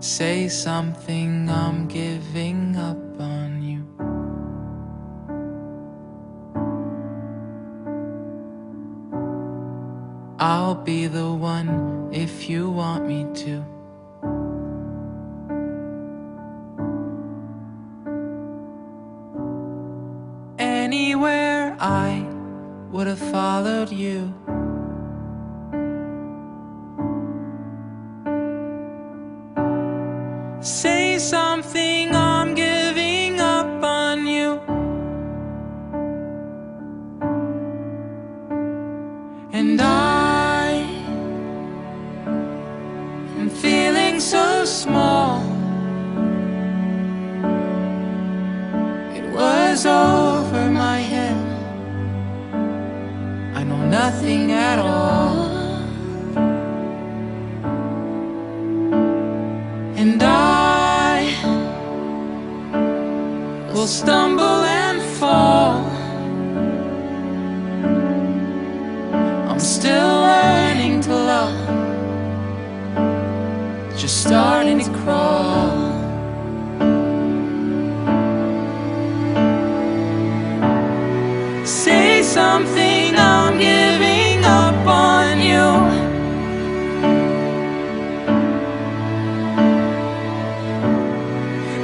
Say something, I'm giving up on you. I'll be the one if you want me to. Anywhere I would have followed you. Say something, I'm giving up on you. And I am feeling so small. It was over my head. I know nothing at all. And I will stumble and fall. I'm still learning to love, just starting to crawl. Say something, I'm giving up on you.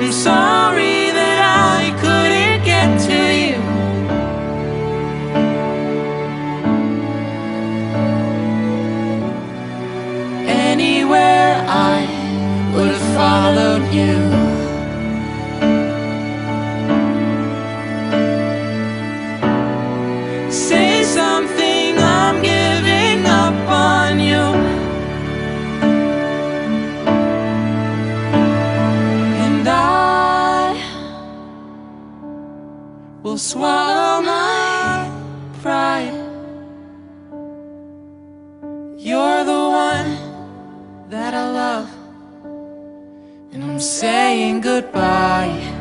I'm sorry that I couldn't get to you. Anywhere I would have followed you. Say something, I'm giving up on you. And I will swallow my pride. You're the one that I love, and I'm saying goodbye.